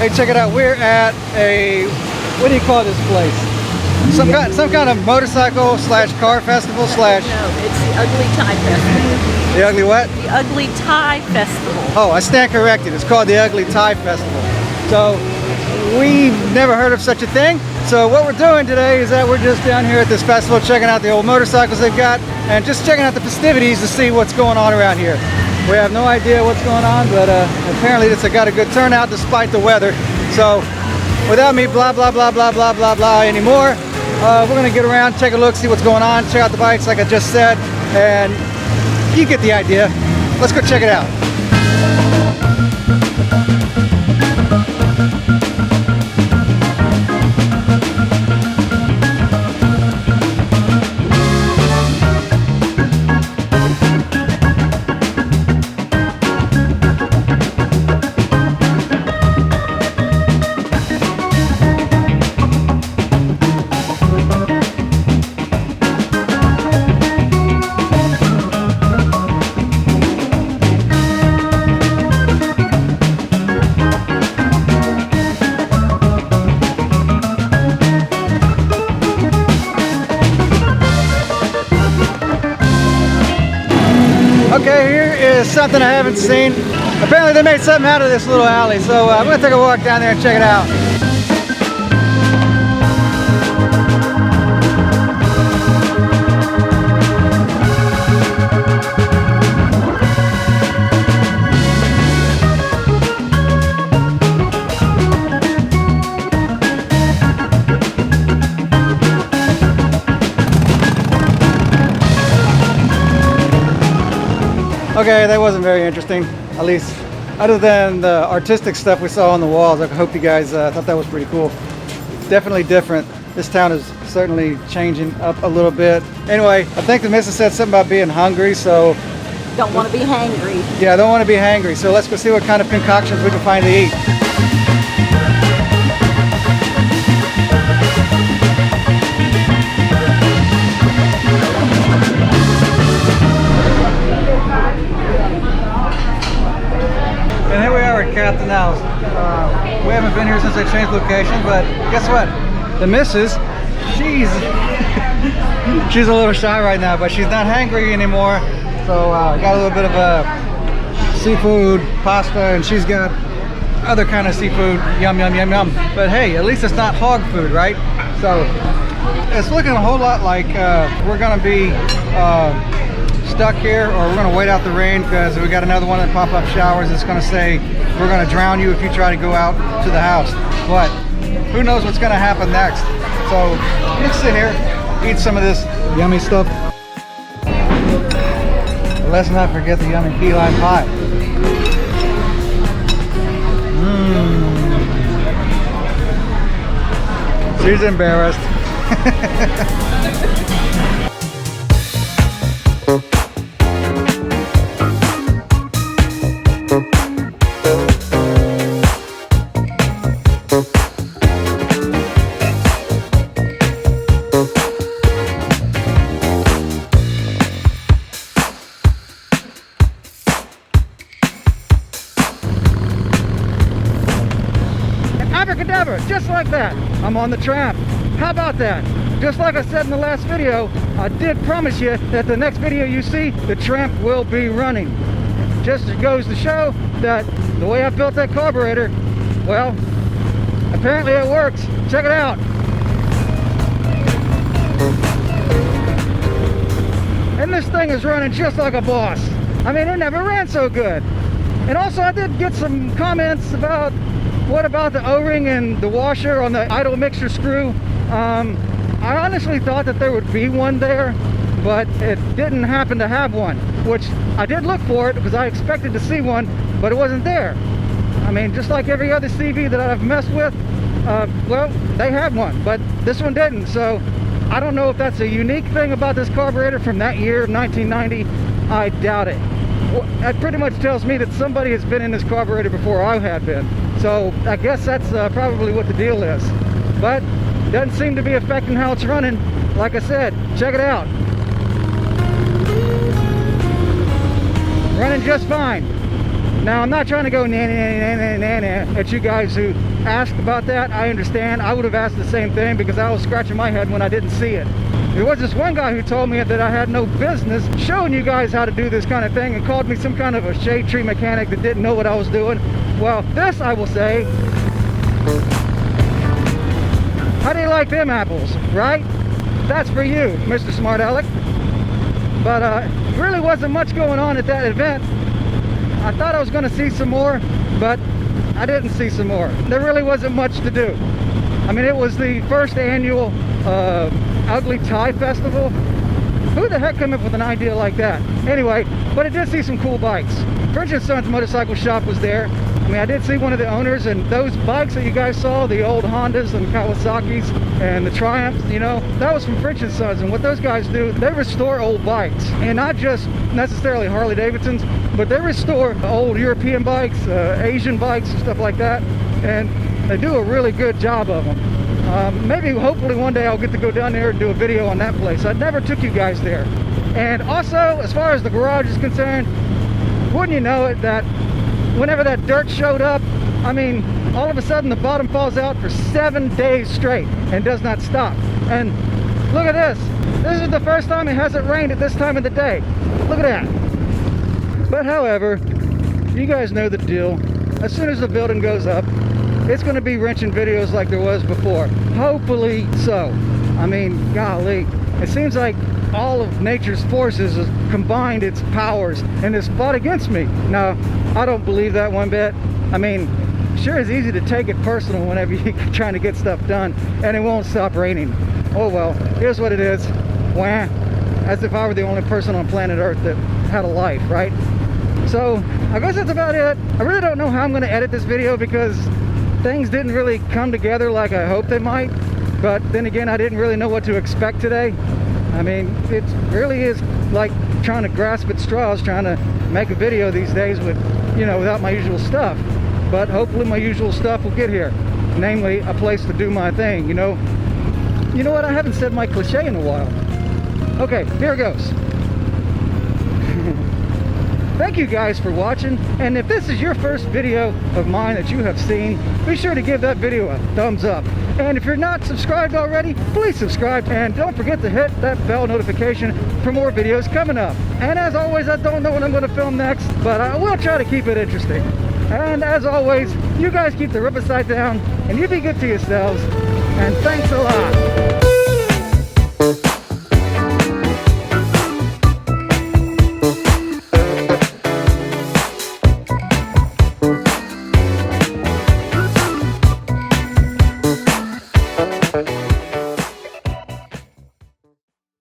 Hey, check it out. We're at a, what do you call this place? Some kind of motorcycle slash car festival slash. No, it's the Ugly Tie Festival. The Ugly what? The Ugly Tie Festival. Oh, I stand corrected. It's called the Ugly Tie Festival. So we've never heard of such a thing. So what we're doing today is that we're just down here at this festival checking out the old motorcycles they've got and just checking out the festivities to see what's going on around here. We have no idea what's going on, but apparently it's got a good turnout despite the weather. So without me blah blah blah blah blah blah blah anymore, we're gonna get around, take a look, see what's going on, check out the bikes like I just said, and you get the idea. Let's go check it out. Okay, here is something I haven't seen. Apparently they made something out of this little alley, so I'm gonna take a walk down there and check it out. Okay, that wasn't very interesting, at least other than the artistic stuff we saw on the walls. I hope you guys thought that was pretty cool. Definitely different. This town is certainly changing up a little bit. Anyway, I think the missus said something about being hungry, so... Don't want to be hangry. Yeah, I don't want to be hangry, so let's go see what kind of concoctions we can find to eat. And here we are at Captain House. We haven't been here since they changed location, but guess what? The missus, she's a little shy right now, but she's not hangry anymore. So got a little bit of seafood, pasta, and she's got other kind of seafood. Yum, yum, yum, yum. But hey, at least it's not hog food, right? So it's looking a whole lot like we're gonna be stuck here, or we're gonna wait out the rain because we got another one of the pop-up showers that's gonna say we're gonna drown you if you try to go out to the house. But who knows what's gonna happen next. So let's sit here, eat some of this yummy stuff. But let's not forget the yummy key lime pie. She's embarrassed. Abracadabra, just like that, I'm on the tramp. How about that? Just like I said in the last video, I did promise you that the next video you see, the tramp will be running. Just goes to show that the way I built that carburetor, well, apparently it works. Check it out. And this thing is running just like a boss. I mean, it never ran so good. And also I did get some comments about what about the O-ring and the washer on the idle mixture screw. I honestly thought that there would be one there, but it didn't happen to have one, which I did look for it because I expected to see one, but it wasn't there. I mean, just like every other CV that I've messed with, well, they had one, but this one didn't. So I don't know if that's a unique thing about this carburetor from that year, 1990. I doubt it. That pretty much tells me that somebody has been in this carburetor before I had been. So I guess that's probably what the deal is. But doesn't seem to be affecting how it's running. Like I said, check it out. Running just fine. Now, I'm not trying to go na at you guys who asked about that. I understand. I would have asked the same thing because I was scratching my head when I didn't see it. There was this one guy who told me that I had no business showing you guys how to do this kind of thing and called me some kind of a shade tree mechanic that didn't know what I was doing. Well, this I will say. How do you like them apples, right? That's for you, Mr. Smart Aleck. But really wasn't much going on at that event. I thought I was going to see some more, but I didn't see some more. There really wasn't much to do. I mean, it was the first annual Ugly Tie Festival. Who the heck came up with an idea like that? Anyway, but I did see some cool bikes. French & Sons Motorcycle Shop was there. I mean, I did see one of the owners, and those bikes that you guys saw, the old Hondas and Kawasaki's and the Triumphs, you know, that was from French & Sons. And what those guys do, they restore old bikes, and not just necessarily Harley Davidsons, but they restore old European bikes, Asian bikes, and stuff like that, and they do a really good job of them. Maybe, hopefully one day I'll get to go down there and do a video on that place. I never took you guys there. And also, as far as the garage is concerned, wouldn't you know it, that whenever that dirt showed up, I mean, all of a sudden the bottom falls out for 7 days straight and does not stop. And look at this. This is the first time it hasn't rained at this time of the day. Look at that. But however, you guys know the deal. As soon as the building goes up, it's going to be wrenching videos like there was before. Hopefully so. I mean, golly, it seems like all of nature's forces has combined its powers and has fought against me. Now, I don't believe that one bit. I mean, sure it's easy to take it personal whenever you're trying to get stuff done, and it won't stop raining. Oh well, here's what it is. Wah. As if I were the only person on planet Earth that had a life, right? So, I guess that's about it. I really don't know how I'm going to edit this video because things didn't really come together like I hoped they might. But then again, I didn't really know what to expect today. I mean, it really is like trying to grasp at straws, trying to make a video these days with, you know, without my usual stuff. But hopefully my usual stuff will get here. Namely, a place to do my thing, you know. You know what? I haven't said my cliche in a while. Okay, here it goes. Thank you guys for watching, and if this is your first video of mine that you have seen, be sure to give that video a thumbs up. And if you're not subscribed already, please subscribe, and don't forget to hit that bell notification for more videos coming up. And as always, I don't know what I'm going to film next, but I will try to keep it interesting. And as always, you guys keep the ripper side down, and you be good to yourselves, and thanks a lot.